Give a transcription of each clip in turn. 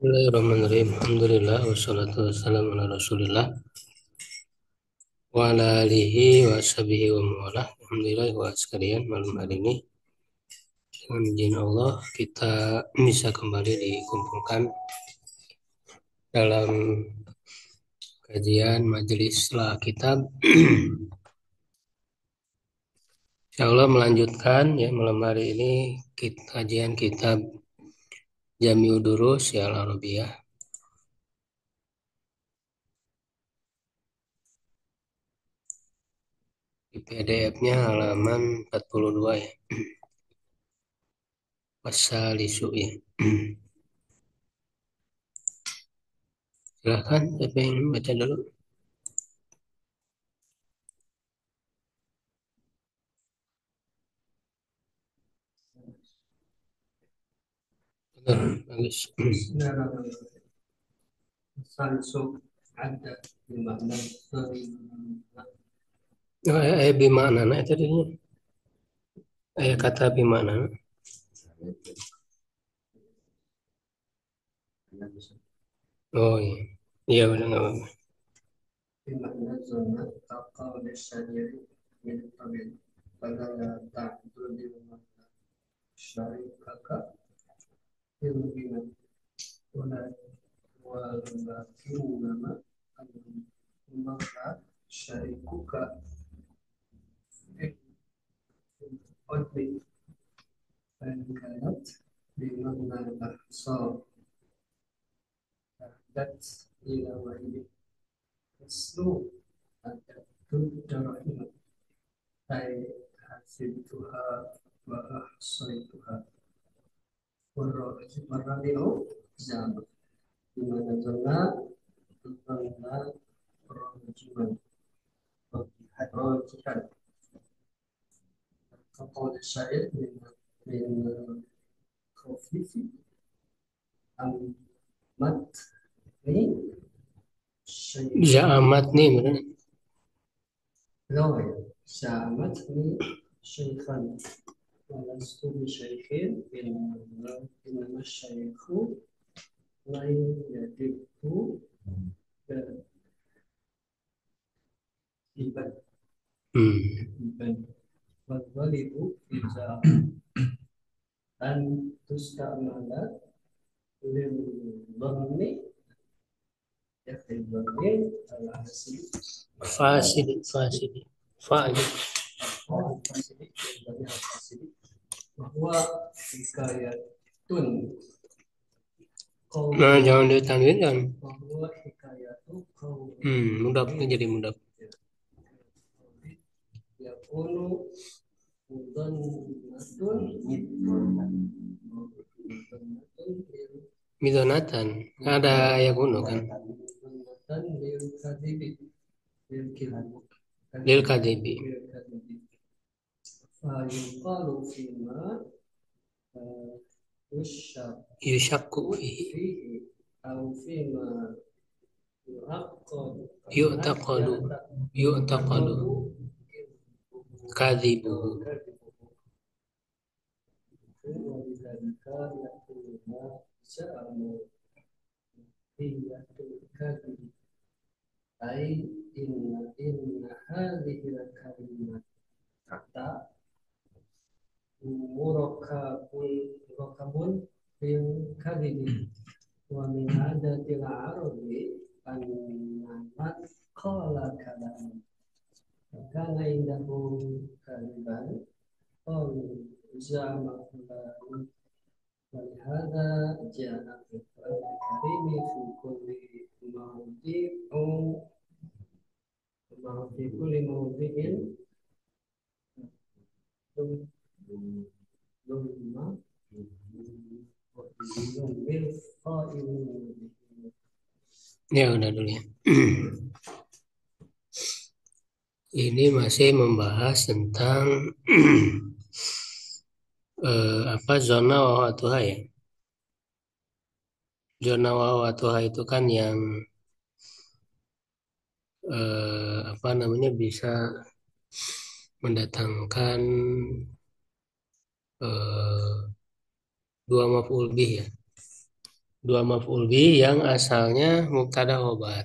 Bismillahirrahmanirrahim. Alhamdulillah wassalatu wassalamu ala Rasulillah wa ala alihi wa sahbihi wa mawalah. Alhamdulillah wa sekalian, malam hari ini dengan izin Allah kita bisa kembali dikumpulkan dalam kajian majelis setelah kitab. Insyaallah melanjutkan ya malam hari ini kajian kitab Jami'ud Durus ya Al-Arabiyah. Di PDF-nya halaman 42 ya. Wasalisu ya. Silahkan, siapa yang baca dulu? Betul, bagus. Sansuk ada bermakna Bimana nah itu tadinya. Kata bimana. Oh iya. Iya udah nggak apa-apa. bermakna zona takal desadir milik tabel pada tak di makna syari kakak ilmiah wala walakin nama maka syarikuka odbi dan kanat bermakna ahsal dat ila wahid aslu ada darahim ay hasibtuha wa ahsaytuha warrabi'u zaman di mana zona tentang rojiman rojikan kaqaul syair min khafifi amat ni syai Za'amat nih bener. rawaya syamat ni syaikhan walastu bi syaikhin inama syaikhu lain yadiku dan iban iban walidu bisa dan tustamala lil dhammi dhammi al asli Fasidi, fasidi. Fa'ali. fasili dari al fasili bahwa hikayatun Nah, qaul jangan ditanwin kan. bahwa hikayatu qaul Mudah jadi mudah. yakunu mudannatun Midonatan. Ada ayat kuno kan. mudannatan lil kadibi lil kadibi Lil kadibi. fayuqalu fima yushak Yushakku fihi. fihi au fima yu'aqqad Yu'taqadu. Yu'taqadu. Kadibuhu. ولذلك يقول ما شاء هي الكذب أي إن هذه الكلمة مركب بالكذب ومن عادة العرب أن من قال كلاما فكان عنده كذبا قالوا زعم فلان ولهذا جاء في القرآن الكريم في كل موضع ثم بالقائل Ya udah dulu ya. Ini masih membahas tentang apa zona wawatuha ya. Zona wawatuha itu kan yang apa namanya bisa mendatangkan eh, dua maf'ul bih ya. Dua maf'ul bi yang asalnya mubtada khobar.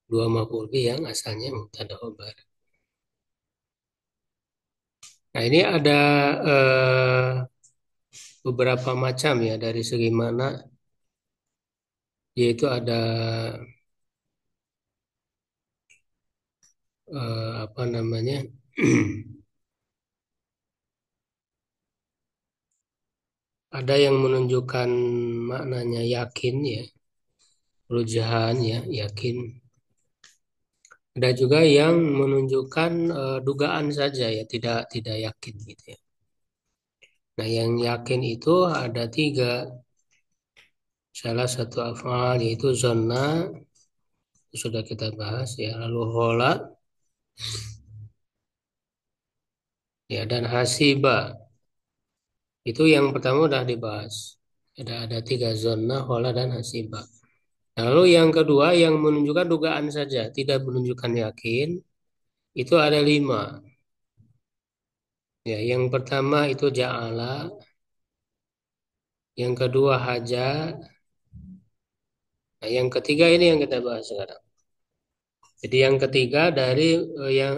Dua maf'ul bi yang asalnya mubtada khobar. Nah, ini ada eh, beberapa macam ya dari segi mana, yaitu ada apa namanya? Ada yang menunjukkan maknanya yakin ya, rujahan ya, yakin. Ada juga yang menunjukkan dugaan saja ya, tidak yakin gitu ya. Nah, yang yakin itu ada tiga. Salah satu afal yaitu zona, sudah kita bahas ya. Lalu hola ya, dan hasiba. Itu yang pertama udah dibahas. Ada tiga zona, hola dan hasiba. Lalu yang kedua yang menunjukkan dugaan saja, tidak menunjukkan yakin, itu ada lima. Ya, yang pertama itu ja'ala, yang kedua haja, nah, yang ketiga ini yang kita bahas sekarang. Jadi yang ketiga dari yang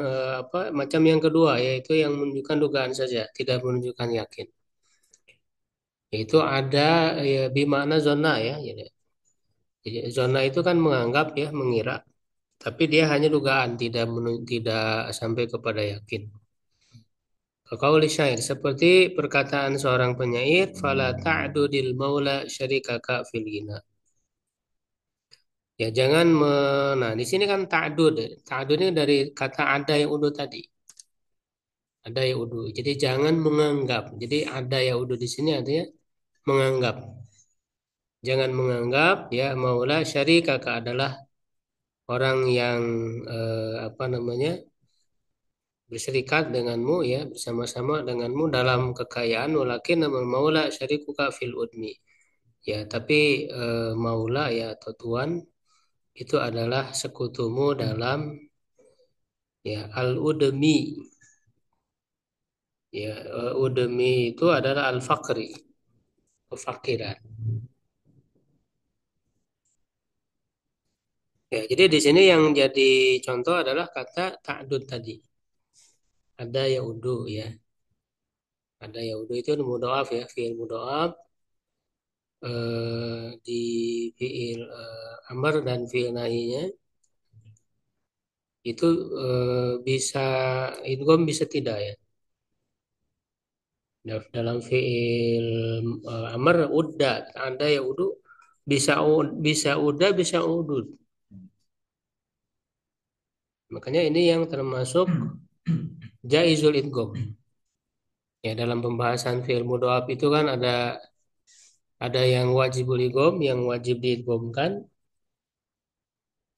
apa macam yang kedua yaitu yang menunjukkan dugaan saja, tidak menunjukkan yakin. Yaitu ada ya bimana zona ya. Jadi zona itu kan menganggap ya, mengira, tapi dia hanya dugaan, tidak sampai kepada yakin. Kaqauli syair seperti perkataan seorang penyair, fala ta'dudil maula syarikaka fil ghina. Ya jangan nah di sini kan ta'dud. Ta'dud ini dari kata ada yang udah tadi. Ada yang udah. Jadi jangan menganggap. Jadi ada yang udah di sini artinya menganggap. Jangan menganggap ya maula syarikaka adalah orang yang apa namanya berserikat denganmu ya bersama-sama denganmu dalam kekayaan walakin namal maula syarikuka fil udmi. Ya, tapi maula ya atau tuan itu adalah sekutumu dalam ya al-udmi. Ya, udmi itu adalah al-fakri, kefakiran. Ya, jadi di sini yang jadi contoh adalah kata ta'dud tadi. Ada ya udu ya. Ada ya udu itu mudhaf ya, fi'il mudhaf di fi'il amr dan fi'il nahinya itu bisa idgham bisa tidak ya. Dalam fi'il amr udah ada ya udu bisa udah bisa udud. Makanya ini yang termasuk jaizul idgham. Ya dalam pembahasan fi'il mudhaf itu kan ada yang wajibul idgham, yang wajib diidghamkan,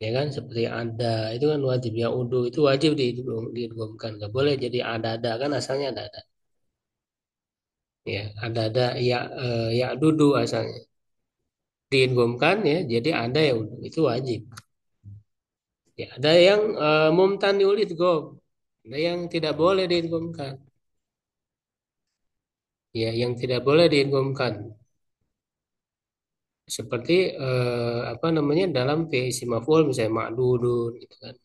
ya kan seperti ada itu kan wajib, yang udu itu wajib diidghamkan, nggak boleh jadi ada kan asalnya ada. Ya ada ya ya dudu asalnya diidghamkan ya jadi ada ya udu itu wajib. Ya ada yang mumtaniul idgham, ada yang tidak boleh diidghamkan. Ya yang tidak boleh diidghamkan seperti apa namanya dalam fi'il isim maf'ul misalnya ma'dudun gitu kan.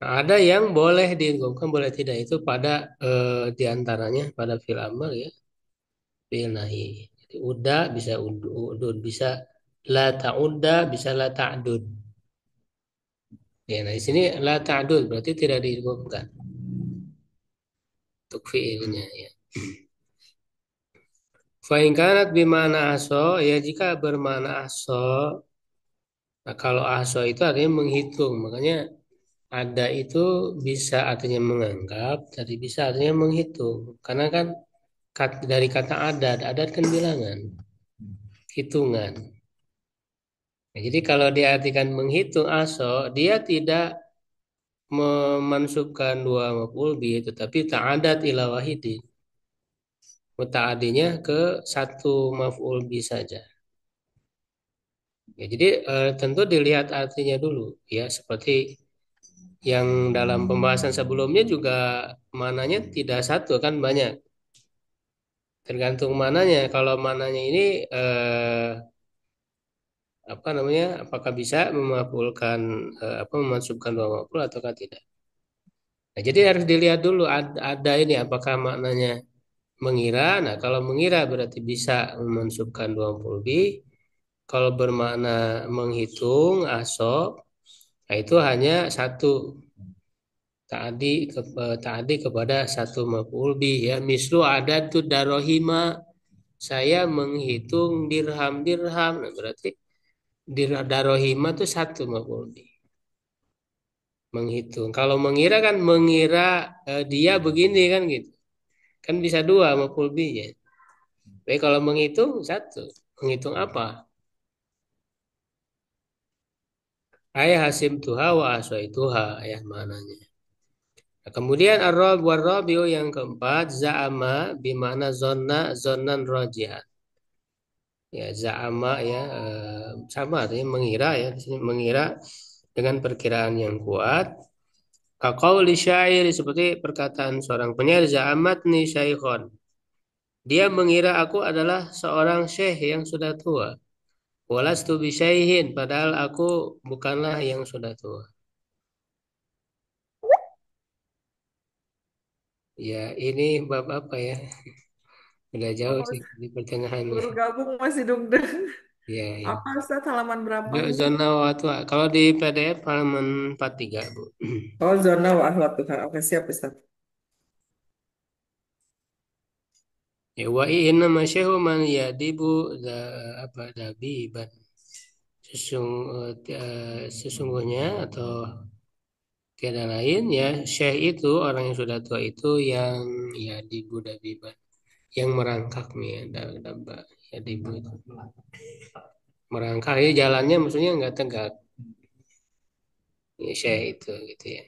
Nah, ada yang boleh diidghamkan boleh tidak itu pada diantaranya pada fi'il amr ya fi'il nahi. Jadi udah bisa udud bisa la ta'udda bisa la ta'dud. Ya, nah di sini la ta'dud berarti tidak diidghamkan untuk fi'ilnya ya. Fa in kanat bimana aso ya jika bermana aso. Nah, kalau aso itu artinya menghitung, makanya ada itu bisa artinya menganggap, tadi bisa artinya menghitung. Karena kan dari kata adat kan bilangan, hitungan. Nah, jadi kalau diartikan menghitung aso, dia tidak memansubkan dua maf'ul bih, tetapi ta'adat ila wahidin. Muta'adinya ke satu maf'ul bih saja. Ya, jadi tentu dilihat artinya dulu, ya seperti yang dalam pembahasan sebelumnya juga mananya tidak satu kan banyak. Tergantung mananya. Kalau mananya ini apa namanya? Apakah bisa memabulkan apa memasukkan dua maf'ul ataukah tidak? Nah, jadi harus dilihat dulu ada ini apakah maknanya mengira. Nah, kalau mengira berarti bisa memansubkan dua maf'ul bih. Kalau bermakna menghitung asop, nah itu hanya satu ta'adi kepada satu maf'ul bih ya. Mislu ada tuh darohima, saya menghitung dirham-dirham. Nah, berarti darohima itu satu maf'ul bih. Menghitung. Kalau mengira kan mengira dia begini kan gitu. Kan bisa dua maf'ul bihnya. Tapi kalau menghitung satu. Menghitung apa? Ayah hasim tuha wa aswaituha ya mananya. Nah, kemudian warrabiu yang keempat za'ama bimana zonna zonnan rojihan. Ya za'ama ya sama artinya mengira ya di sini mengira dengan perkiraan yang kuat. Kaqauli syair seperti perkataan seorang penyair za'amatni syaikhon. Dia mengira aku adalah seorang syekh yang sudah tua. Walastu bisyaihin padahal aku bukanlah yang sudah tua. Ya ini bab apa ya? Udah Oh, jauh sih di pertengahannya. baru gabung masih dugden. Ya, ya. Apa Ustaz halaman berapa Yuk, ini? zona waktu. Kalau di PDF halaman 43, Bu. Oh, zona wahwat Tuhan. Oke, siap Ustaz. Ya, wa inna masyahu man yadibu apa dabiban. Sesungguhnya atau tiada lain ya syekh itu orang yang sudah tua itu yang yadibu dabiban yang merangkak nih ya daba yadibu itu merangkak ya jalannya maksudnya nggak tegak ya syekh itu gitu ya.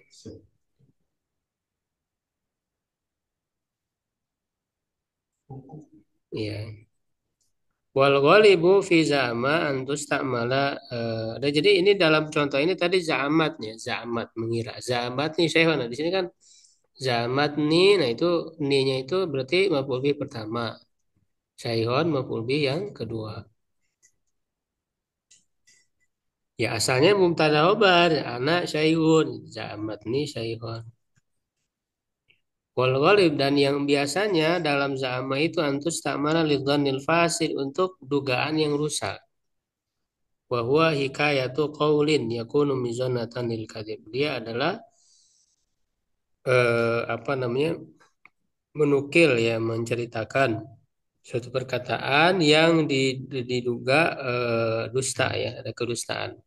Ya. Wal ghalibu fi za'ama antus ta'mala jadi ini dalam contoh ini tadi za'amatnya, za'amat mengira. Za'amat nih saya nah di sini kan za'amat nih nah itu ni-nya itu berarti maf'ul bih pertama. Syaihon maf'ul bih yang kedua. Ya asalnya mubtada khobar, anak syaihun, za'amat nih syaihon. Wal ghalib dan yang biasanya dalam za'ama itu antus ta'mala lidzannil fasid untuk dugaan yang rusak. Wahwa hikayatu qaulin yakunu mizanatan lil kadzib. Dia adalah apa namanya? Menukil ya, menceritakan suatu perkataan yang diduga dusta ya, ada kedustaan.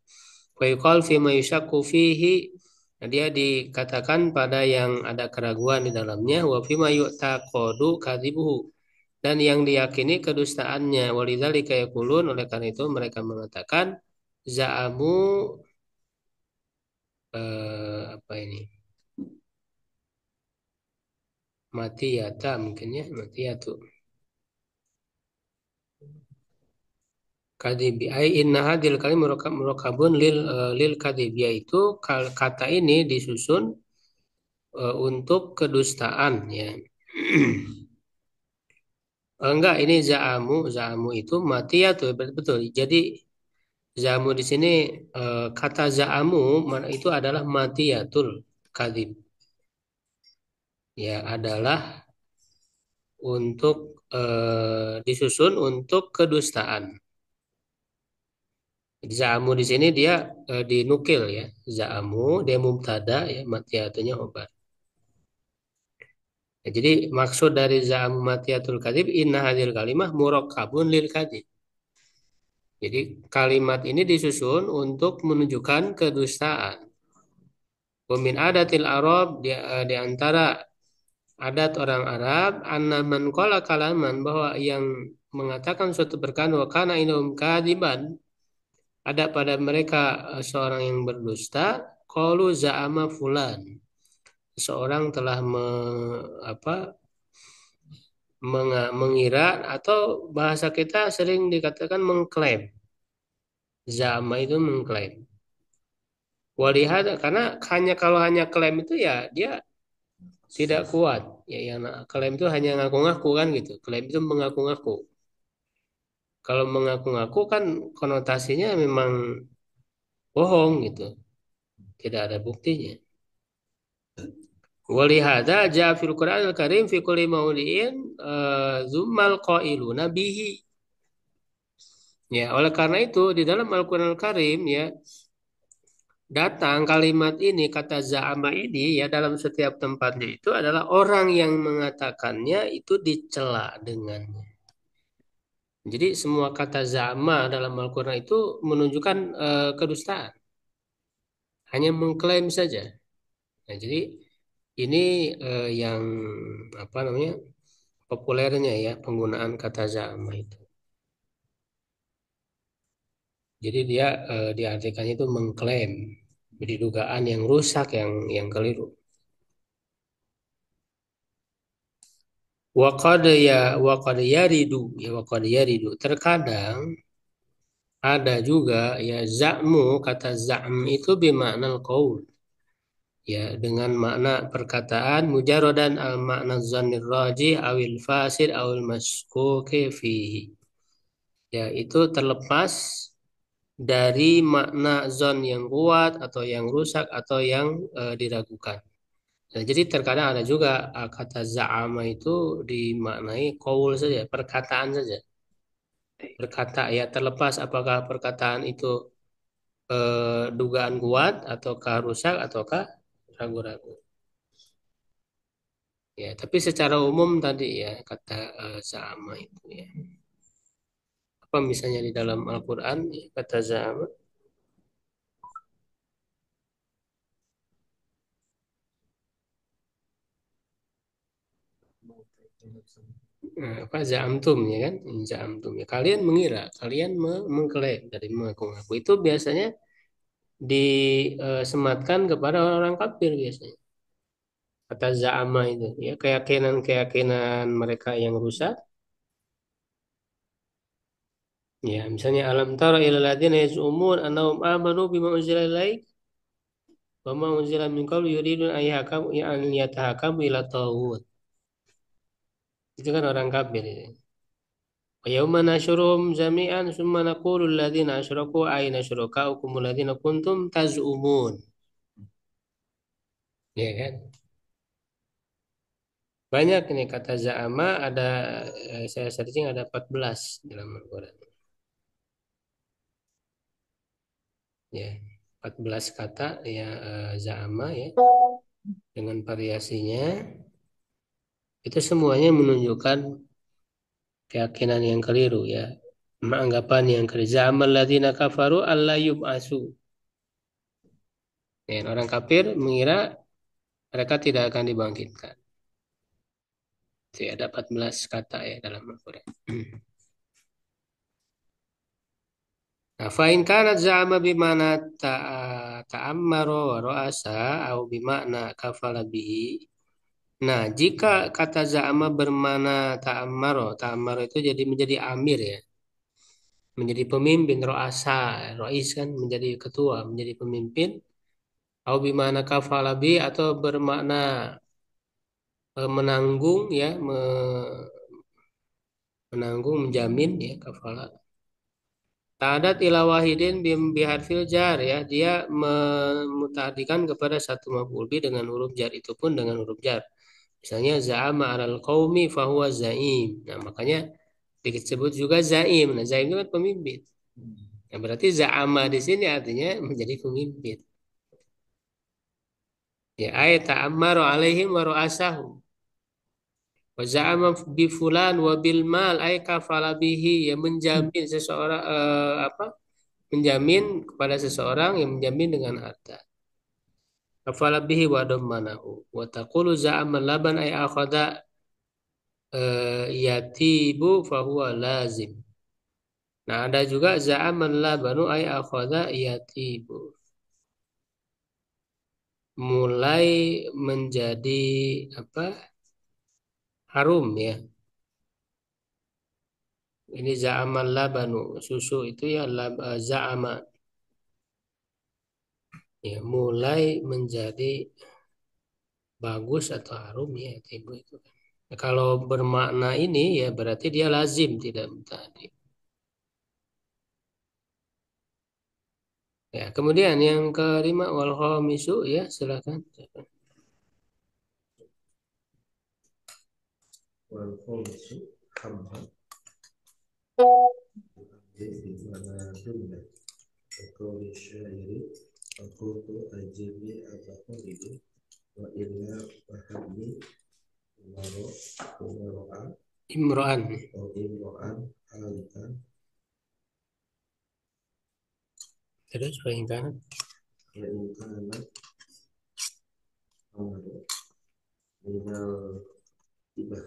Wa yuqal fi ma yusyakku fihi. Nah, dia dikatakan pada yang ada keraguan di dalamnya wa fi ma yu'taqadu kadzibuhu dan yang diyakini kedustaannya walidzalika yaqulun oleh karena itu mereka mengatakan za'amu apa ini mati yata mungkin ya mati yatu kadibi ai inna hadil kalim murakabun lil kadib yaitu kata ini disusun untuk kedustaan ya. Enggak ini zaamu itu mati yatu betul jadi zaamu di sini kata zaamu itu adalah matiyatul kadib ya adalah untuk disusun untuk kedustaan. Za'amu di sini dia dinukil ya. Za'amu dia mubtada ya matiyatunya khobar. Ya, jadi maksud dari za'amu matiyatul kadzib inna hadil kalimah murakkabun lil kadzib. Jadi kalimat ini disusun untuk menunjukkan kedustaan. Wa min adatil Arab di antara adat orang Arab anna man qala kalaman bahwa yang mengatakan suatu perkataan wa kana inhum kadziban ada pada mereka seorang yang berdusta qalu za'ama fulan seorang telah apa mengira atau bahasa kita sering dikatakan mengklaim za'ama itu mengklaim walihada karena hanya kalau hanya klaim itu ya dia tidak kuat. Ya, yang klaim itu hanya ngaku-ngaku kan gitu. Klaim itu mengaku-ngaku. Kalau mengaku-ngaku kan konotasinya memang bohong gitu. Tidak ada buktinya. Walihada ja'a fil Qur'anil Karim fi kulli mauli'in zummal qailuna bihi. Ya, oleh karena itu di dalam Al-Qur'anul Karim ya datang kalimat ini kata za'ama ini ya dalam setiap tempatnya itu adalah orang yang mengatakannya itu dicela dengannya. Jadi semua kata za'ama dalam Al-Qur'an itu menunjukkan kedustaan, hanya mengklaim saja. Nah, jadi ini yang apa namanya populernya ya penggunaan kata za'ama itu. Jadi dia diartikannya itu mengklaim, jadi dugaan yang rusak yang keliru. Waqad yaridu ya waqad yaridu. Terkadang ada juga ya za'mu kata za'm itu bermakna qaul. Ya dengan makna perkataan mujarradan al makna dzannir rajih awil fasid awil maskuki fihi. Ya itu terlepas dari makna zon yang kuat atau yang rusak atau yang diragukan. Nah, jadi terkadang ada juga kata za'ama itu dimaknai qaul saja, perkataan saja. Berkata ya terlepas apakah perkataan itu dugaan kuat ataukah rusak ataukah ragu-ragu. Ya, tapi secara umum tadi ya kata za'ama itu ya. Apa misalnya di dalam Al-Qur'an ya, kata za'ama apa za'amtum ya kan? Za'amtum ya. Kalian mengira, kalian mengklaim dari mengaku-ngaku itu biasanya disematkan kepada orang-orang kafir biasanya. Kata za'ama itu ya keyakinan-keyakinan mereka yang rusak. Ya, misalnya alam tara ilal ladzina yaz'umun annahum amanu bima unzila ilaik wa ma unzila min qablu yuridun an yatahakamu ila taghut. Itu kan orang kafir itu. Wa yauma nashuruhum jami'an summa naqulu ladzina asyraku aina syurakaukum alladzina kuntum taz'umun. Ya kan? Banyak ini kata za'ama ada saya searching ada 14 dalam Al-Qur'an. Ya, 14 kata ya za'ama ya dengan variasinya itu semuanya menunjukkan keyakinan yang keliru ya. Anggapan yang keliru. Za'amal ladzina kafaru alla yub'atsu. Ya, orang kafir mengira mereka tidak akan dibangkitkan. Itu ya, ada 14 kata ya dalam Al-Qur'an. Nah, fa'in kanat za'ama bimana ta'ammaro wa ra'asa au bimana kafala bihi. Nah, jika kata za'ama bermana ta'ammaro, ta'ammaro itu jadi menjadi amir ya, menjadi pemimpin ro'asa, ro'is kan menjadi ketua, menjadi pemimpin, au bimana kafala bihi atau bermakna menanggung ya, menanggung, menjamin ya kafala. Ta'adat ila wahidin biharfil jar ya, dia memutahdikan kepada satu maf'ul bi dengan huruf jar itu pun dengan huruf jar. Misalnya za'ama 'alal qaumi fahuwa za'im. Nah, makanya disebut juga za'im. Nah, za'im itu kan pemimpin. Nah, berarti za'ama di sini artinya menjadi pemimpin. Ya, ayat ta'ammaru 'alaihim wa ru'asahum. Wa za'ama bi fulan wa bil mal ay kafala bihi ya menjamin seseorang apa? Menjamin kepada seseorang yang menjamin dengan harta. Kafala bihi wa dammanahu wa taqulu za'ama laban ay akhadha yatibu fahuwa lazim. Nah, ada juga za'aman labanu ay akhadha yatibu. Mulai menjadi apa? Harum ya. Ini za'aman labanu, susu itu ya za'ama. Ya, mulai menjadi bagus atau harum ya tibu itu kan. Nah, kalau bermakna ini ya berarti dia lazim tidak muta'addi. Ya, kemudian yang kelima wal khamisu ya silakan. wal khomsu hamha di mana jumlah atau syairi aku tu ajibi apa itu wa illa wahabni umaro umaroan Imro'an. atau imroan halikan Terus bayangkan ya ingkana amaro minal ibah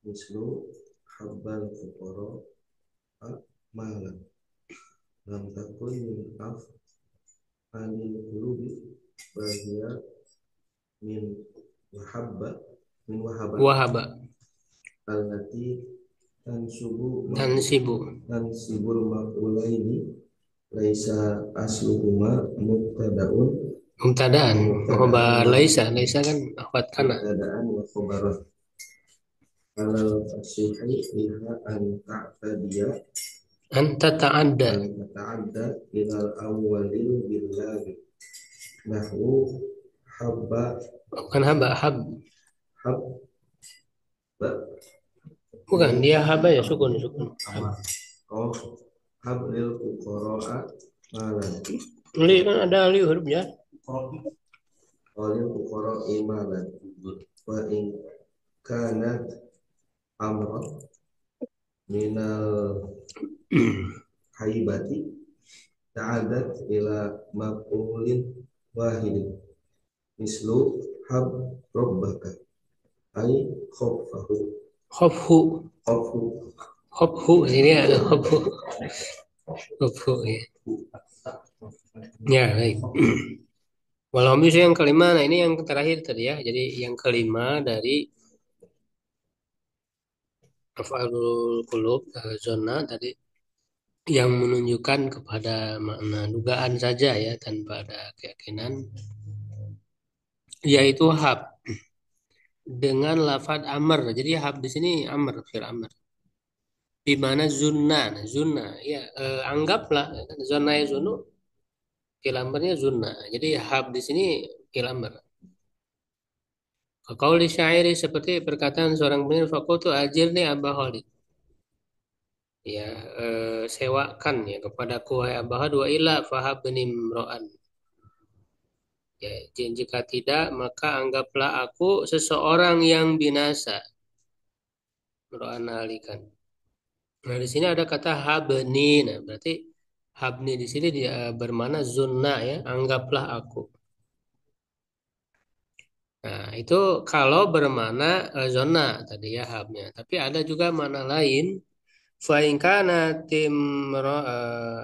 mislu habbal fuqara malan lam takun min af anil qulubi bahagia min wahabba min wahabba wahaba allati tansubu dan sibu. tansibul maf'ulaini laisa asluhuma mubtadaun Mubtadaan. Khobar laisa. Laisa kan akhwat kana. mubtadaan wa khabaran alal fasihi liha an ta'tadiya Anta ta'adda. an tata'adda ilal awwalil billahi nahwu habba Bukan haba, hab. habba Bukan, dia haba ya sukun, sukun. Hab. oh hablil fuqara'a malan Li kan ada li hurufnya. qalil fuqara'i malan wa in kanat amra minal haibati ta'adat ila maqulin wahidin mislu hab rabbaka ay khawfahu Khofhu. khawfu Khofhu. Ini ada khofhu. Khofhu ya. Ya, baik. Walau bisa yang kelima, nah ini yang terakhir tadi ya. Jadi yang kelima dari af'alul qulub, zona tadi yang menunjukkan kepada makna dugaan saja ya tanpa ada keyakinan, yaitu hab dengan lafad amr. Jadi hab di sini amr, fil amr. Di mana zunna, nah, zunna ya anggaplah zona ya zunu, fil amrnya zunna. Jadi hab di sini fil amr. Qauli syairi seperti perkataan seorang penyair fakultu ajirni Aba Khalid. Ya, sewakan ya kepadaku wahai Aba Khalid wa illa fahabni imro'an. Ya, jika tidak maka anggaplah aku seseorang yang binasa. Imro'an alikan. Nah, di sini ada kata habni. Nah, berarti habni di sini dia bermakna zunna ya, anggaplah aku. Nah, itu kalau bermakna zona tadi ya habnya. Tapi ada juga makna lain. Fa'inkana timro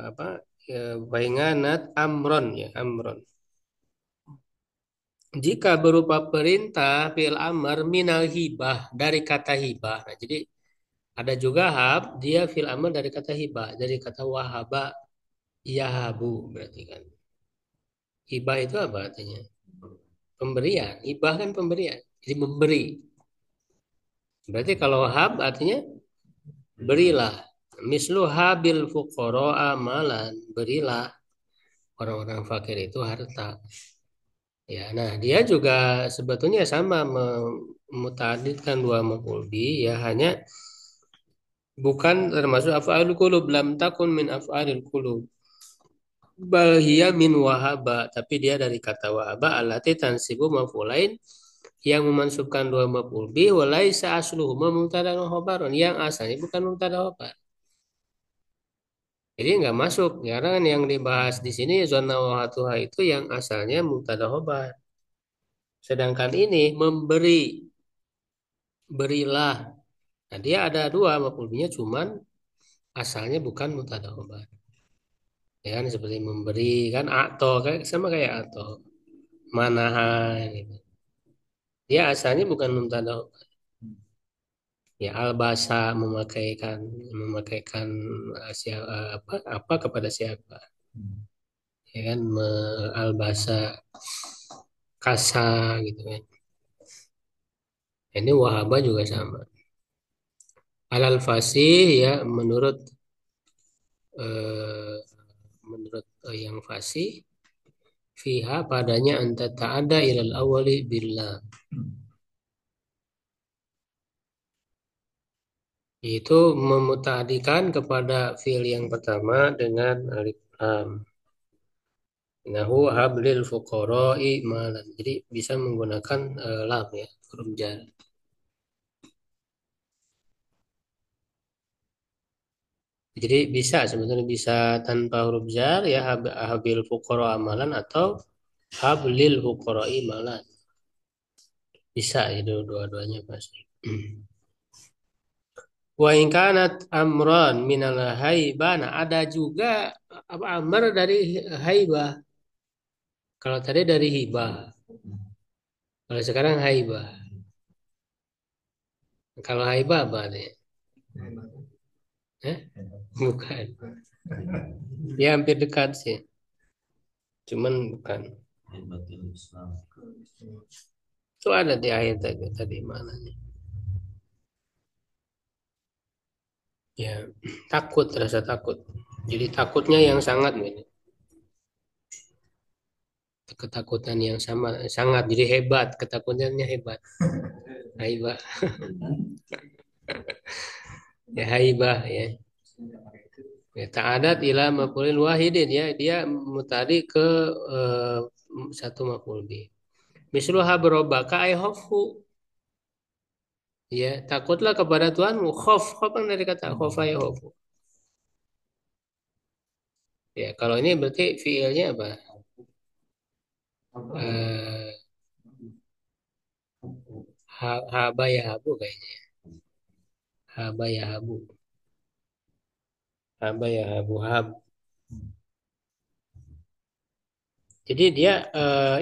apa? Ya, fainganat amron ya amron. Jika berupa perintah fi'il amr minal hibah dari kata hibah. Nah, jadi ada juga hab dia fi'il amr dari kata hibah dari kata wahaba yahabu berarti kan. Hibah itu apa artinya? Pemberian. Hibah kan pemberian. Jadi memberi. Berarti kalau hab artinya berilah. Mislu habil fuqara amalan. Berilah orang-orang fakir itu harta. Ya, nah dia juga sebetulnya sama memutaditkan dua maf'ul bi ya hanya bukan termasuk af'alul qulub lam takun min af'alil qulub bal hiya min wahaba tapi dia dari kata wahaba allati tansibu maf'ulain yang memansubkan dua maf'ul bi wa laisa asluhu mubtada wa khabarun yang asalnya bukan mubtada wa khabar. Jadi nggak masuk karena kan yang dibahas di sini zona wahatuha itu yang asalnya mubtada khabar. Sedangkan ini memberi berilah. Nah, dia ada dua maf'ulnya cuman asalnya bukan mubtada khabar. Ya kan seperti memberi kan atau kayak sama kayak atau manaha gitu. Dia asalnya bukan mubtada khabar. Ya albasa memakaikan apa kepada siapa. ya kan, albasa kasa gitu kan. Ini wahaba juga sama. Alal fasih ya eh, menurut yang fasih fiha padanya anta ta'ada ilal awali billah. Itu memutadikan kepada fiil yang pertama dengan alif lam. Nahu hablil fuqara'i malan. Jadi bisa menggunakan lam ya, huruf jar. Jadi bisa sebetulnya bisa tanpa huruf jar ya habil fuqara amalan atau hablil fuqara'i malan. Bisa itu dua-duanya pasti. Wa in kanat amran minal haibah. Nah, ada juga apa amr dari haibah. Kalau tadi dari hibah. Kalau sekarang haibah. Kalau haibah apa nih? Eh? Bukan. Ya hampir dekat sih. Cuman bukan. Itu ada di ayat tadi mananya. Ya, takut, rasa takut. Jadi takutnya yang sangat ini. Ketakutan yang sama sangat jadi hebat, ketakutannya hebat. Haibah. Ya haibah ya. Ya, ta'adat ila maf'ulin wahidin ya, dia mutadi ke eh, satu maf'ul bih. Mislu habrobaka ay khofhu. Ya, takutlah kepada Tuhanmu. Khof kan dari kata khofa ya khofu. Ya, kalau ini berarti fiilnya apa? Eh, haba ya habu kayaknya. Haba ya habu. Haba ya habu hab. Jadi dia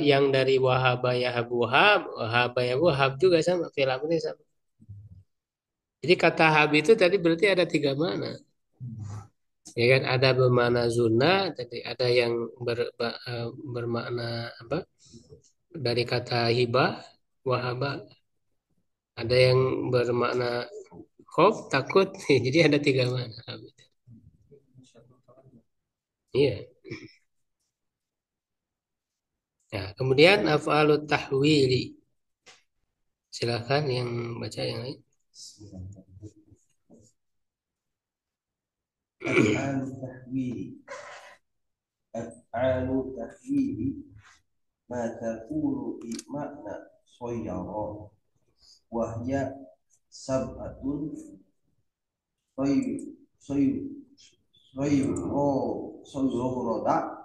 yang dari wahaba ya habu hab, haba ya habu hab juga sama. Fiil ini sama. Jadi kata hab itu tadi berarti ada tiga mana. Ya kan ada bermakna zuna, tadi ada yang bermakna apa? Dari kata hibah, wahaba, ada yang bermakna khof, takut. Jadi ada tiga mana. Iya. Nah, kemudian af'alut tahwili. Silakan yang baca yang lain. Af'alu tahwili. Af'alu tahwili ma takunu bi makna sayyara wa hiya sab'atun sayyara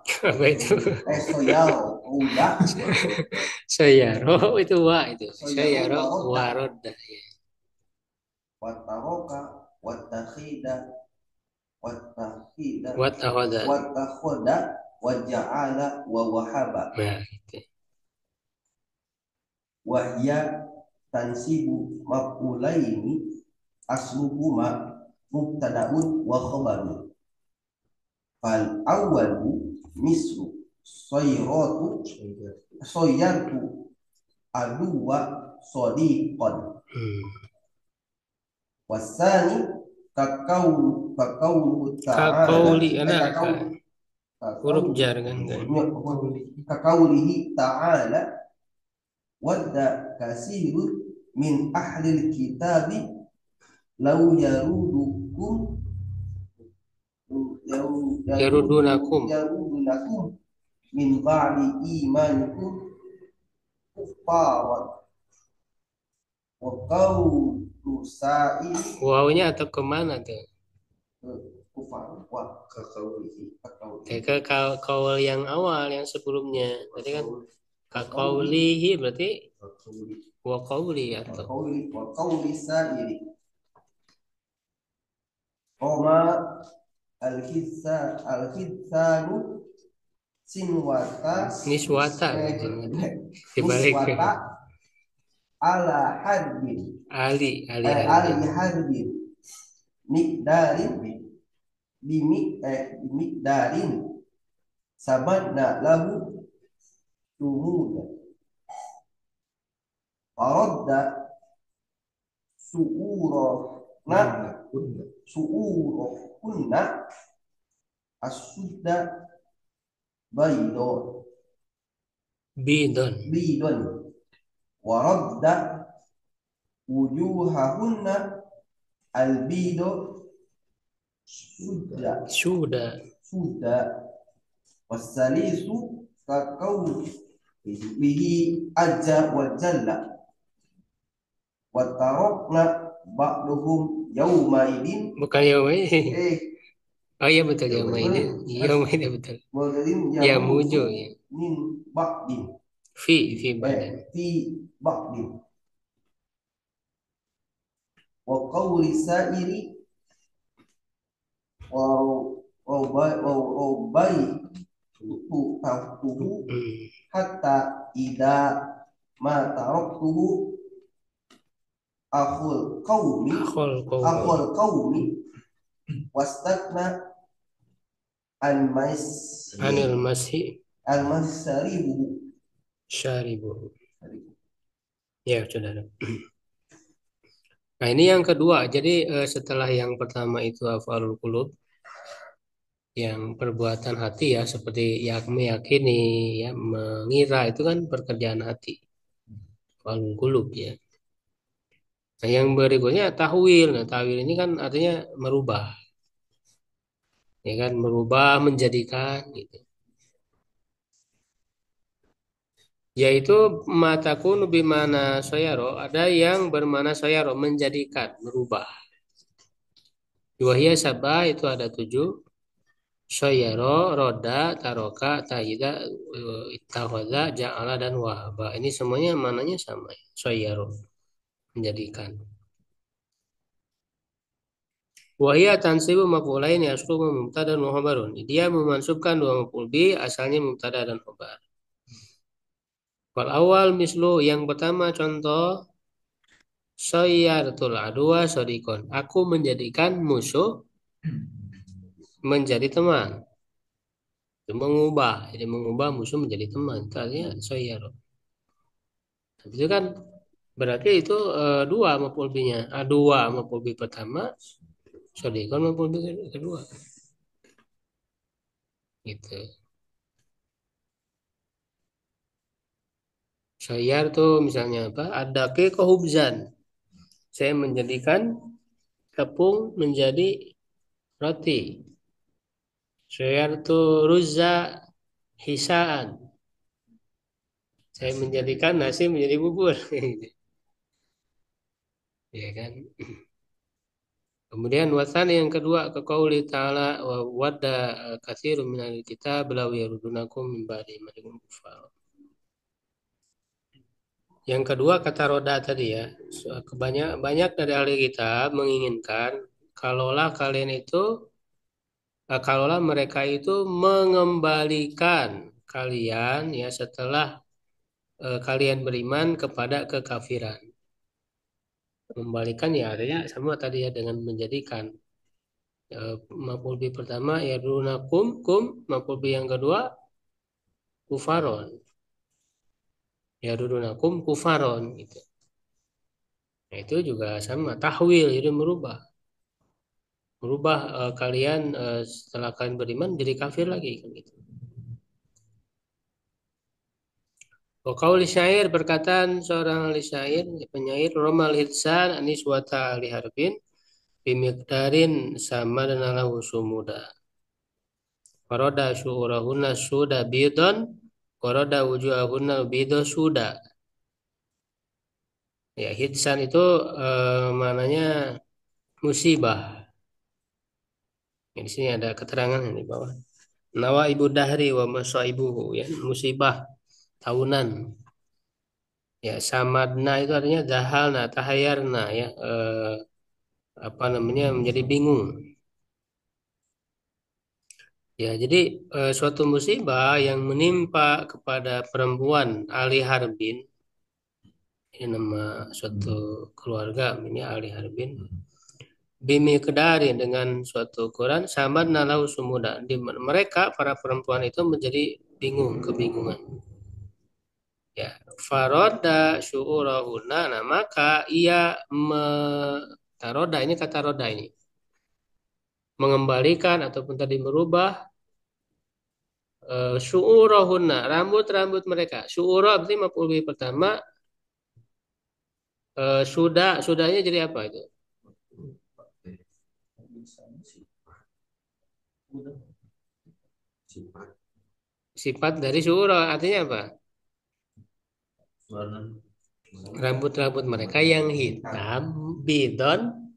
Apa itu? sayyara Sayaro itu wa itu. Sayaro waroda. Ya. wataroka watakhida Watahoda. watakhoda waja'ala wa wahaba Nah, gitu. wahya tansibu maqulaini asluhuma mubtada'un wa khabarun fal awwalu mislu sayyartu aduwa sadiqan wasani kakaulu ta'ala Kakauli anak huruf jar kan. kakaulihi ta'ala wadda kasirun min ahlil kitabi law Yarudunakum. min ba'di imanikum kuffara wa qawlu sa'il Wawunya atau kemana tuh? kufar wa kakaulihi Kayak ke kaul yang awal yang sebelumnya. Tadi kan kakaulihi berarti wa qauli atau wa qawli sa'il Oma al-hitsanu sinwata niswata dibalik niswata ala harbin ali harbin mikdarin bimikdarin sabatna lahu sumuda waradda su'urana su'urohunna asudda baydon Bidon. bidon waradda wujuhahunna albido Sudah. suda wasalisu kakau bihi azza wa jalla wa tarakna ba'duhum yaumaidin Bukan Yaumaidin. eh Oh iya betul Yaumaidin. Yaumaidin betul. Mu'min Ya mujo ya. min ba'din Fi badin. fi ba'din wa qawli sa'iri wa bai tuhu hatta ida ma taraktuhu akhul qawmi wastakna an Anil masih al masaribu syaribu. Ya saudara. Nah ini yang kedua. Jadi setelah yang pertama itu afalul qulub, yang perbuatan hati ya, seperti meyakini, ya mengira, itu kan pekerjaan hati. Afalul qulub ya. Nah yang berikutnya tahwil. Nah tahwil ini kan artinya merubah, ya kan, merubah menjadikan gitu. Yaitu matakun bimana soyaro, ada yang bermana soyaro, menjadikan, merubah. Wahia sabah itu ada 7. Soyaro, roda, taroka, taida, ittakhadha, ja'ala, dan wahaba. Ini semuanya mananya sama. Soyaro, menjadikan. Wahia tansibu maf'ulain yaslu mubtada dan khabarun. Dia memansubkan 2 maf'ul bi, asalnya mubtada dan khabar. Wal awal mislu, yang pertama contoh Soyartul adwa sodikon. Aku menjadikan musuh menjadi teman. Itu mengubah. Jadi mengubah musuh menjadi teman. Itu artinya soyar. Itu kan berarti itu 2 maf'ul binya. 2 maf'ul bi pertama, sodikon maf'ul bi kedua. Gitu. Soyar tuh misalnya apa? Adake kohubzan. Saya menjadikan tepung menjadi roti. Soyar tuh ruzza hisaan. Saya menjadikan nasi menjadi bubur. Ya kan? Kemudian wasan yang kedua, ke qauli ta'ala wa wadda katsirun minal kitab law yarudunakum min ba'di imanikum kufar. Yang kedua kata roda tadi ya. Banyak dari ahli kitab menginginkan kalaulah kalian itu kalaulah mereka itu mengembalikan kalian ya setelah kalian beriman kepada kekafiran. Membalikan ya artinya sama tadi ya, dengan menjadikan. Maf'ul bi pertama ya dunakum kum, maf'ul bi yang kedua kufaron. Ya dunakum kufaron gitu. Nah, itu juga sama tahwil, jadi merubah. Merubah kalian setelah kalian beriman jadi kafir lagi kan gitu. Qauli syair, perkataan seorang ahli syair, penyair Romal Hitsan Aniswata Ali Harbin bimiqdarin sama dan ala sumuda. Waroda syurahunna suda bidon, waroda wujuhahunna bido suda. Ya, hitsan itu maknanya musibah. Ya, di sini ada keterangan di bawah. Nawa ibu dahri wa masaibuhu, ya, musibah tahunan. Ya, samadna itu artinya dahalna, tahayarna, ya, apa namanya, menjadi bingung. Ya, jadi suatu musibah yang menimpa kepada perempuan Ali Harbin, ini nama suatu keluarga, ini Ali Harbin, bimiqdari dengan suatu ukuran sama nalau sumuda. Mereka para perempuan itu menjadi bingung, kebingungan. Ya, faroda syu'urahuna. Nah, maka ia taroda ini kata roda ini mengembalikan ataupun tadi merubah syu'urahunna, rambut-rambut mereka. Syu'ura berarti maf'ul bih pertama, sudahnya jadi apa itu? Sifat dari syu'ura artinya apa? Rambut-rambut mereka yang hitam, bidon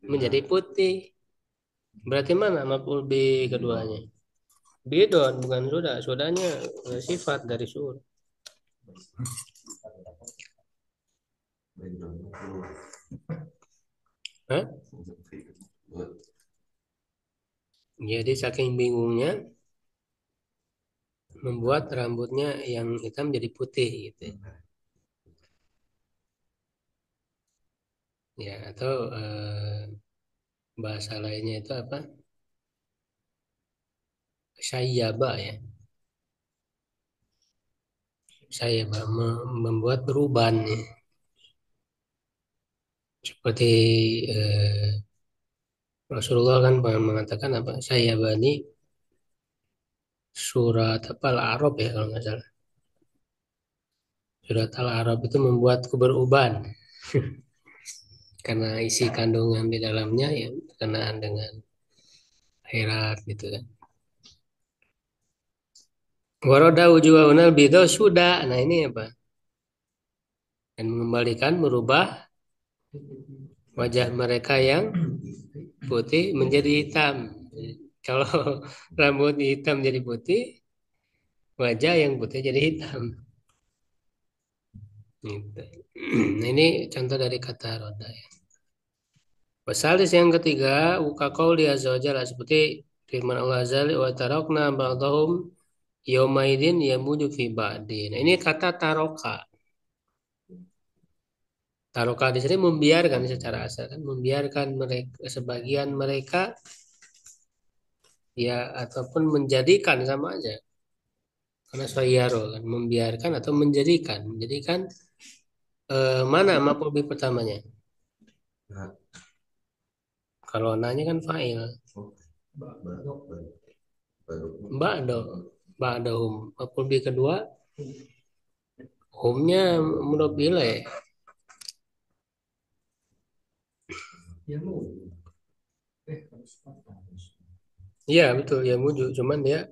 menjadi putih. Berarti mana maf'ul bih keduanya? Bidon bukan sudah, sudahnya sifat dari syu'ura. Hah? Jadi saking bingungnya membuat rambutnya yang hitam jadi putih gitu. Ya, atau bahasa lainnya itu apa? Sayyaba ya. Sayyaba membuat perubahan ya. Seperti Rasulullah kan mengatakan apa? Sayyabani surat apa Al-A'raf ya kalau nggak salah. Surat Al-A'raf itu membuatku beruban karena isi kandungan di dalamnya yang berkenaan dengan akhirat gitu kan. Waroda wujuhahunal bido sudah. Nah ini apa? Dan mengembalikan, merubah wajah mereka yang putih menjadi hitam. Kalau rambut hitam jadi putih, wajah yang putih jadi hitam. Gitu. Nah, ini contoh dari kata roda ya. Wasalis yang ketiga, qauli azza wa jalla seperti firman Allah azza wa tarakna ba'dahum yaumaidin yamuju fi ba'din. Nah, ini kata taroka. Taroka di sini membiarkan secara asal kan, membiarkan mereka sebagian mereka ya ataupun menjadikan sama aja. Karena soyaro kan membiarkan atau menjadikan. Menjadikan mana maf'ul bih pertamanya? Kalau nanya kan fa'il. Ba'do. Ba'dahum. Maf'ul bih kedua humnya mudhof ilaih. Iya betul ya muju. Cuman dia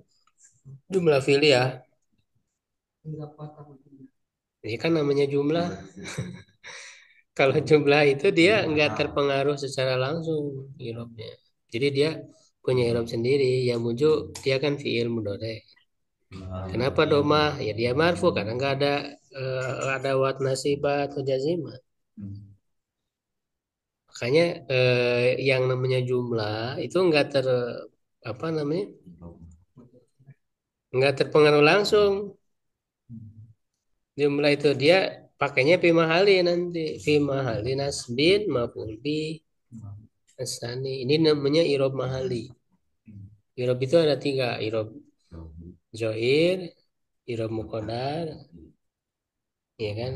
jumlah fi'liyah. Ini kan namanya jumlah. Kalau jumlah itu dia nggak terpengaruh secara langsung irobnya. Jadi dia punya irob sendiri. Yang muju dia kan fi'il mudhari. Kenapa domah? Ya dia marfu karena nggak ada wat nasibah atau jazimah. Makanya yang namanya jumlah itu apa namanya nggak terpengaruh langsung. Jumlah itu dia pakainya fi mahali nanti fi mahali nasbin maf'ul bi asani. Ini namanya irob mahali. Irob itu ada tiga, irob zohir, irob muqaddar, ya kan,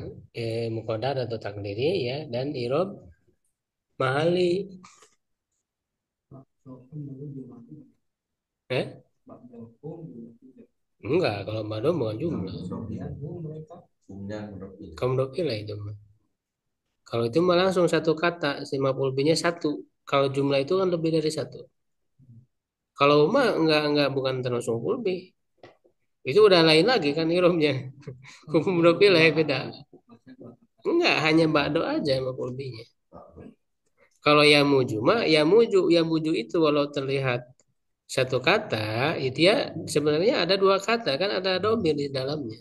muqaddar atau takdiri ya, dan irob mahali. Eh? Enggak, kalau madom bukan jumlah. Kamu lah itu mah. Kalau itu mah langsung satu kata, si maf'ul bihnya satu. Kalau jumlah itu kan lebih dari satu. Kalau mah enggak bukan termasuk maf'ul bih. Itu udah lain lagi kan iromnya. Hukum mudhof lah beda. Enggak, hanya ba'do aja maf'ul bihnya. Kalau ya muju itu walau terlihat satu kata, itu ya sebenarnya ada dua kata kan ada domir di dalamnya.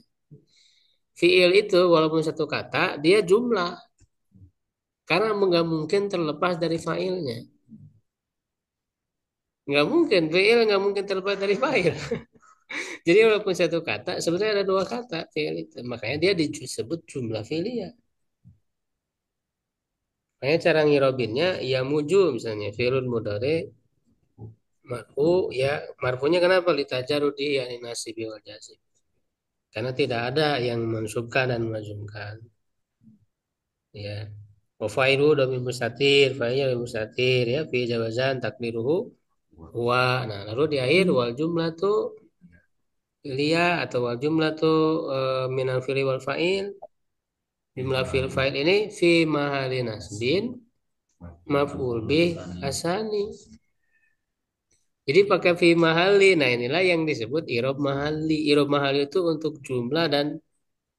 Fi'il itu walaupun satu kata, dia jumlah. Karena nggak mungkin terlepas dari fa'ilnya. Nggak mungkin, fi'il nggak mungkin terlepas dari fa'il. Jadi walaupun satu kata, sebenarnya ada dua kata fi'il itu. Makanya dia disebut jumlah fi'liyah. Makanya cara ngirobinnya ya muju misalnya fi'lun mudhari marfu ya marfunya kenapa litajarudi yani nasibi wal jazim. Karena tidak ada yang mensubkan dan memajumkan. Ya. Wa fa'ilu dhamir mustatir, fa'ilnya dhamir mustatir ya fi jawazan takdiruhu wa. Nah, lalu di akhir wal jumlah tuh lia atau wal jumlah tuh minal fi'li wal fa'il. Jumlah fi'il fa'il ini fi mahali nasbin maf'ul bih asani. Jadi pakai fi mahali. Nah, inilah yang disebut irob mahali. Irob mahali itu untuk jumlah dan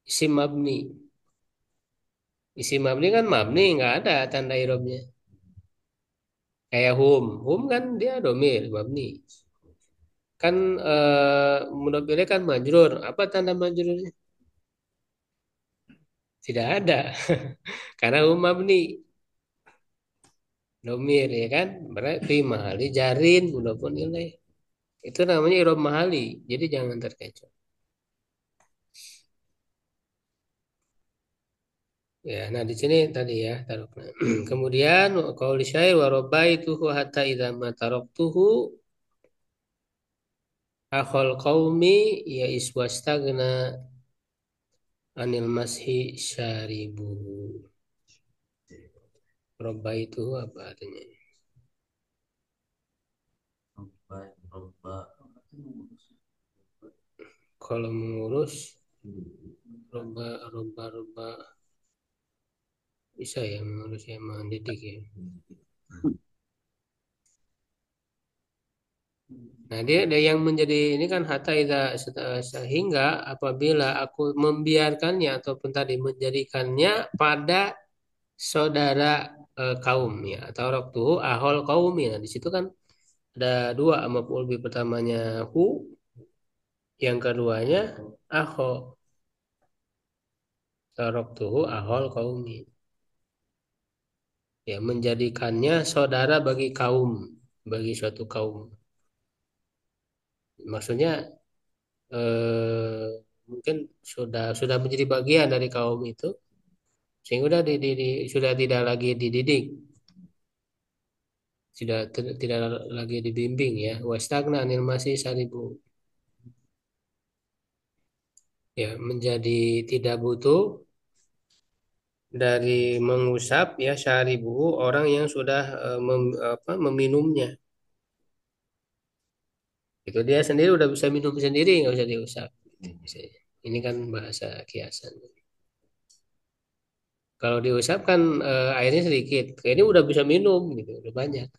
isim mabni. Isim mabni kan mabni, nggak ada tanda irobnya. Kayak hum kan dia domir mabni. Kan mudhof ilaih kan majrur. Apa tanda majrurnya? Tidak ada. Karena hum mabni, domir ya kan. Berarti mahali jarin mudhofun ilaih. Itu namanya irob mahali. Jadi jangan terkecoh. Ya, nah di sini tadi ya taruh. Kemudian qauli syair wa rabbaituhu hatta idza ma taraktuhu akhal qaumi ya iswastagna anil mashi syaribu. Rabbaituhu apa artinya? Kalau mengurus roba bisa ya mengurus ya mendidik ya. Nah dia yang menjadi ini kan hatta sehingga apabila aku membiarkannya ataupun tadi menjadikannya pada saudara kaum ya atau waktu ahol kaumi. Nah di situ kan ada dua maf'ul bi pertamanya hu, yang keduanya aho. Taraktuhu ahol kaumi. Ya, menjadikannya saudara bagi kaum, bagi suatu kaum. Maksudnya mungkin sudah menjadi bagian dari kaum itu, sehingga sudah tidak lagi dididik, tidak lagi dibimbing ya. Wastagna anil masih saribu. Ya, menjadi tidak butuh dari mengusap ya syaribu orang yang sudah meminumnya. Itu dia sendiri udah bisa minum sendiri, nggak usah diusap. Ini kan bahasa kiasan. Kalau diusap kan airnya sedikit. Ini udah bisa minum gitu, udah banyak.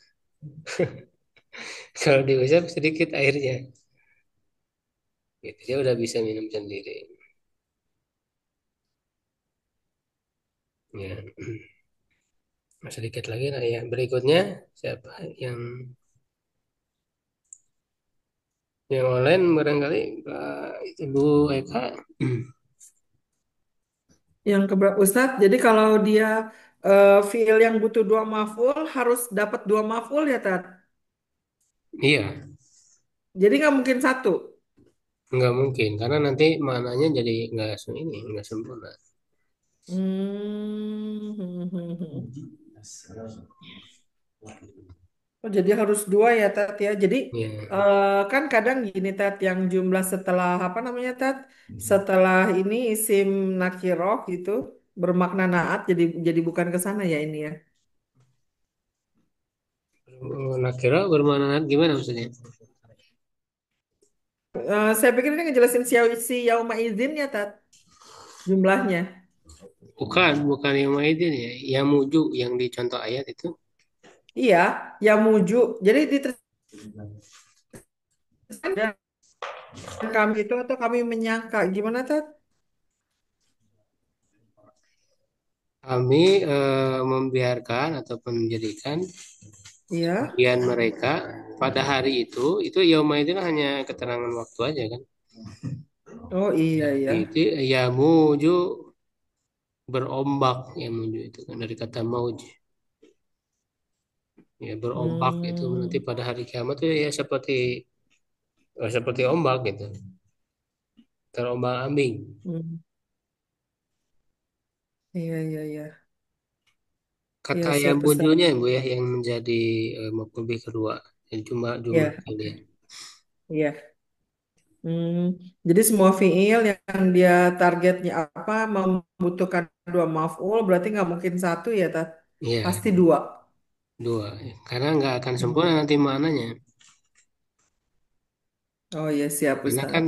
Kalau diusap sedikit airnya, gitu. Dia udah bisa minum sendiri. Ya, sedikit lagi lah ya. Berikutnya siapa yang online barangkali Ibu Eka. Yang keberapa Ustadz? Jadi kalau dia fiil yang butuh dua maf'ul harus dapat dua maf'ul ya Tat? Iya, Jadi nggak mungkin satu. nggak mungkin karena nanti maknanya jadi nggak sempurna. Hmm. Oh, jadi harus dua ya Tat ya. Jadi Ya, kan kadang gini Tat yang jumlah setelah apa namanya Tat? Setelah ini isim nakiroh gitu bermakna naat jadi bukan ke sana ya ini ya. nakira bermakna gimana maksudnya? Saya pikir ini ngejelasin si yauma izin ya Tat jumlahnya. Bukan yang maidin ya, yang muju yang di contoh ayat itu. Iya, ya muju. Jadi diteruskan dan kami itu atau kami menyangka gimana Tat? Kami membiarkan ataupun menjadikan Iya. sebagian mereka pada hari itu yauma itu kan hanya keterangan waktu aja kan. Oh iya iya. Itu ya muju berombak ya muju itu kan dari kata mauj ya berombak itu nanti Hmm. pada hari kiamat itu ya seperti ombak gitu terombang ambing. Hmm. Iya iya iya. Ya, Kata yang siap Ustaz. bunyinya Bu ya yang menjadi maf'ul bih kedua. Yang cuma jumlah Ya, kalian. ya. Hmm, jadi semua fiil yang dia targetnya apa membutuhkan dua maf'ul berarti nggak mungkin satu ya, Tat? Iya, Pasti dua. dua. Karena nggak akan Hmm. sempurna nanti maknanya. Oh iya siap Karena Ustaz. kan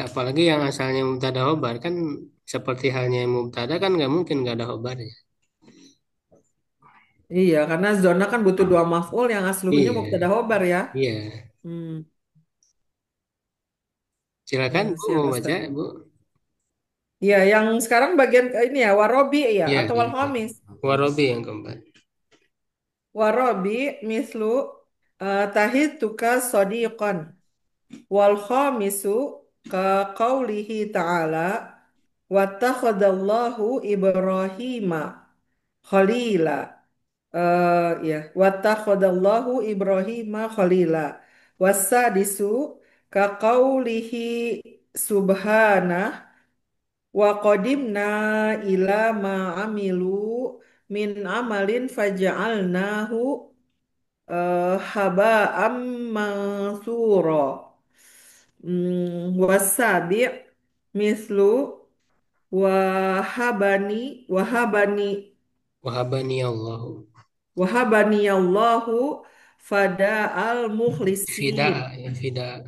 apalagi yang asalnya mubtada khobar kan seperti halnya yang mubtada kan nggak mungkin nggak ada khobarnya. Iya, karena zona kan butuh dua maf'ul yang asluhnya mubtada Iya, khobar ya. iya. Hmm. Silakan Ya, Bu siap mau baca Ustaz. Bu. Iya, yang sekarang bagian ini ya warobi ya Iya, atau wal keempat. khamis. Warobi yang keempat. Warobi mislu tahituka sodiqon. Wal khamisu ka qaulihi ta'ala wattakhadallahu Ibrahima khalila. Ya, wattakhadallahu Ibrahima khalila. Wasadisu ka qaulihi subhanah wa qadimna ila ma amilu min amalin faja'alnahu haba'am mansura. Wasabi mislu wahabani Wahabani Allahu. wahabani Allahu fada al mukhlisin. Fida, ya fida.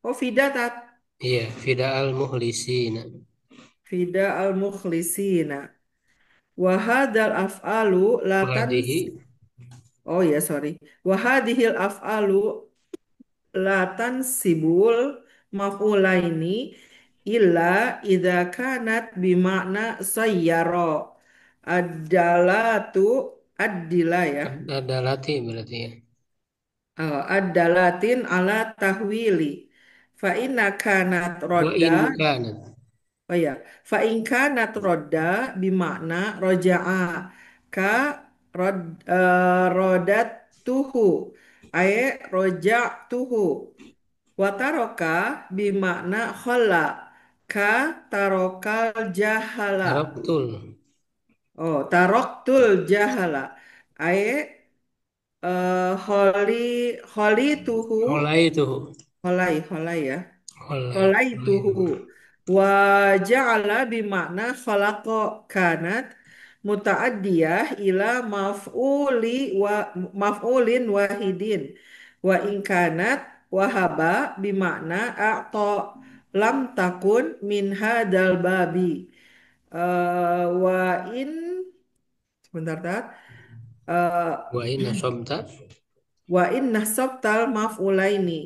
Oh fidatat Iya, fida al muhlisina. fida al mukhlisina. Wahadal af'alu latan. Wadihi Oh ya sorry. Wahadihil af'alu latan sibul maf'ulaini illa idza kanat bimakna sayyara ad-dalatu ad-dila ya. ada latih berarti ya. Ad-dalatin ala tahwili fa inna kanat Wa rodda. in kanat. Oh ya, fa in kanat rodda bimakna roja'a ka rodat tuhu ay rojak tuhu. Wataroka bimakna khola ka tarokal jahala. Taraktul. Oh, taroktul jahala. Aye holi holi tuhu Holai itu. holai ya. Holai. Holai Holai tuhu itu. wa ja'ala bimakna khalaqa kanat muta'addiyah ila maf'ulin wahidin wa in kanat wahaba bimakna a'ta lam takun min hadal babi. Wa in sebentar tat. Wa in asobta. Wa in nasabtal maf'ulaini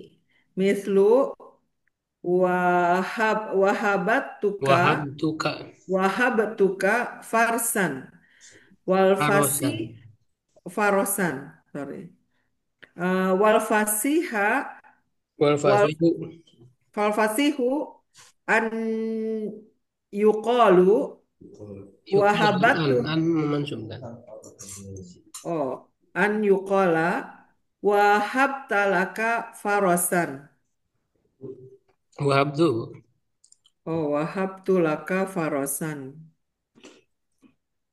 mislu wahabatuka Wahabtuka. wahabatuka farsan wal fasi Arosan. farosan sorry. Wal fasiha Wal wal fasihu. fal fasihu an yuqalu Yuqal wahabatu. an memansubkan. Oh, an yuqala wahabtalaka farosan. Wahabtu. Oh, wahabtulaka farosan.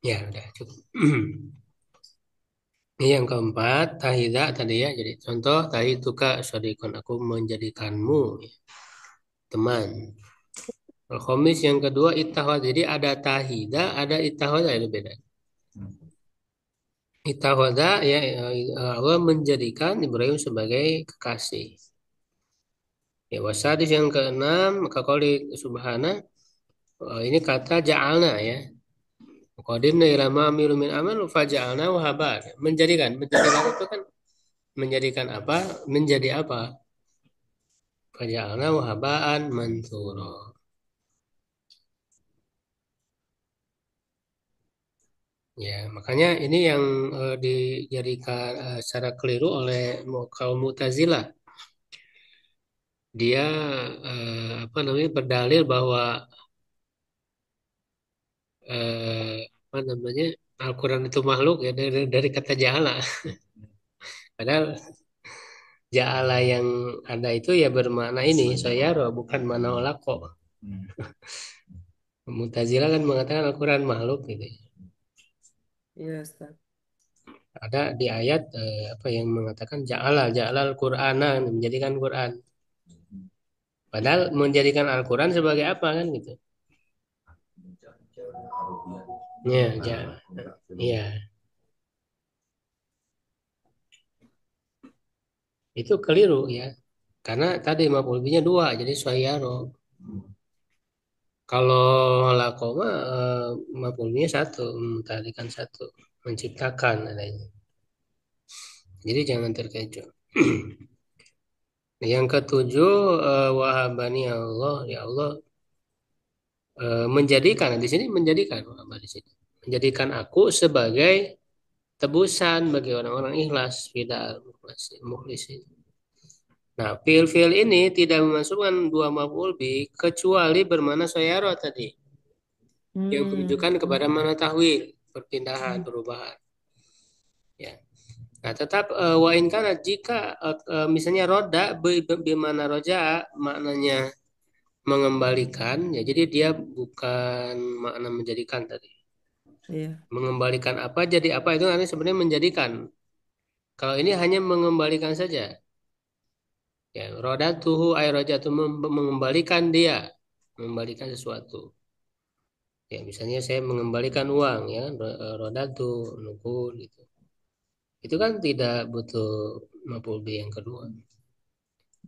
Ya udah cukup. Ini yang keempat, tahida tadi ya. Jadi contoh tahituka syarikun aku menjadikanmu ya, teman. Al-Khamis yang kedua ittahad. Jadi ada tahida, ada ittahada itu beda. Ittahada ya Allah menjadikan Ibrahim sebagai kekasih. Ya wasadis yang keenam maka kali subhana ini kata ja'alna ya. Qadimna ila ma amilu min amal faja'alna wahaba. Menjadikan itu kan menjadikan apa? Menjadi apa? Faja'alna wahabaan mansura. Ya, makanya ini yang dijadikan secara keliru oleh kaum Mu'tazilah. Dia apa namanya berdalil bahwa apa namanya Al-Quran itu makhluk ya dari kata ja'ala. Padahal ja'ala yang ada itu ya bermakna ini sayara bukan mana olako. Mu'tazilah kan mengatakan Al-Quran makhluk gitu. Iya, Ustaz. Ada di ayat apa yang mengatakan ja'alal Qur'ana, menjadikan Quran. Padahal menjadikan Al-Quran sebagai apa kan gitu. Ya, iya. Itu keliru ya. Karena tadi maf'ul bihi-nya dua, jadi sayyaro. Kalau lakoma maf'ul bihi-nya satu, tadi kan satu, menciptakan adanya. Jadi jangan terkecoh. Yang ketujuh, wahabani Allah, ya Allah menjadikan di sini menjadikan wahaba di sini. Menjadikan aku sebagai tebusan bagi orang-orang ikhlas, tidak mukhlisin. Nah, fiil ini tidak memasukkan dua maf'ul bi kecuali bermana sayara tadi, yang Hmm. menunjukkan kepada mana tahwil, perpindahan, Hmm. perubahan. Ya. Nah, tetap wa in kana jika misalnya roda bimana roja maknanya mengembalikan, ya jadi dia bukan makna menjadikan tadi. Iya. Mengembalikan apa jadi apa itu nanti sebenarnya menjadikan. Kalau ini hanya mengembalikan saja. Ya, roda tuhu ay roja itu mengembalikan dia, mengembalikan sesuatu. Ya, misalnya saya mengembalikan uang ya, roda tuh nukul gitu. Itu kan tidak butuh maf'ul bi yang kedua.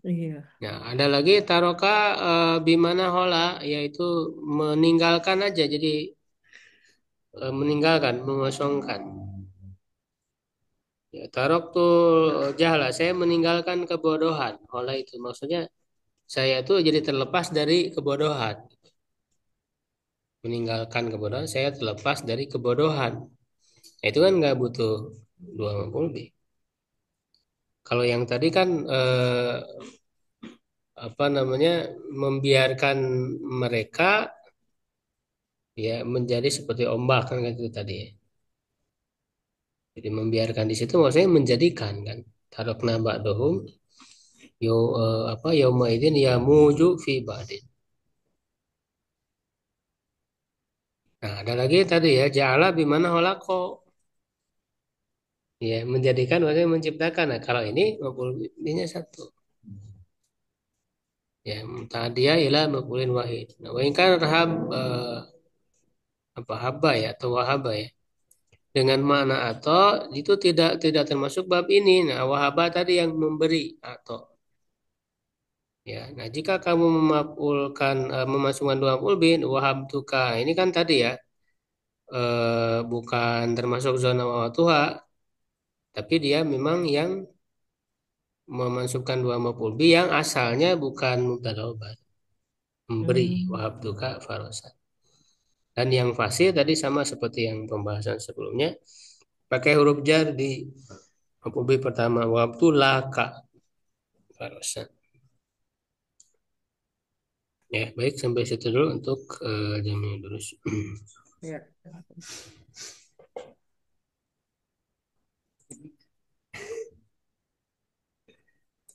Iya. Nah, ada lagi taroka bimana hola, yaitu meninggalkan aja, jadi meninggalkan, mengosongkan. Ya, tarok tuh jahala, saya meninggalkan kebodohan. Hola itu maksudnya saya tuh jadi terlepas dari kebodohan. Meninggalkan kebodohan, saya terlepas dari kebodohan. Nah, itu kan nggak butuh dua maf'ul bi. Kalau yang tadi kan apa namanya membiarkan mereka ya menjadi seperti ombak kan itu tadi ya. Jadi membiarkan di situ maksudnya menjadikan kan. Tarokna ba'dahum yo apa yauma idzin ya muju fi ba'din. Nah, ada lagi tadi ya ja'ala bimana holako ya menjadikan maksudnya menciptakan. Nah, kalau ini maf'ul bihi-nya satu. Ya, dia ialah maf'ulin wahid. Nah, wa in kana apa haba ya atau wahaba ya. Dengan makna atau itu tidak termasuk bab ini. Nah, wahaba tadi yang memberi atau ya. Nah, jika kamu memafulkan memasukkan dua maf'ul bin wahab tuka. Ini kan tadi ya bukan termasuk zona wawatuha, tapi dia memang yang memasukkan dua maf'ul bi yang asalnya bukan mubtada memberi Hmm. wahab tuka farosan. Dan yang fasih tadi sama seperti yang pembahasan sebelumnya, pakai huruf jar di maf'ul bi pertama waktu laka farosan. Ya, baik sampai situ dulu untuk jamnya dulu. Ya.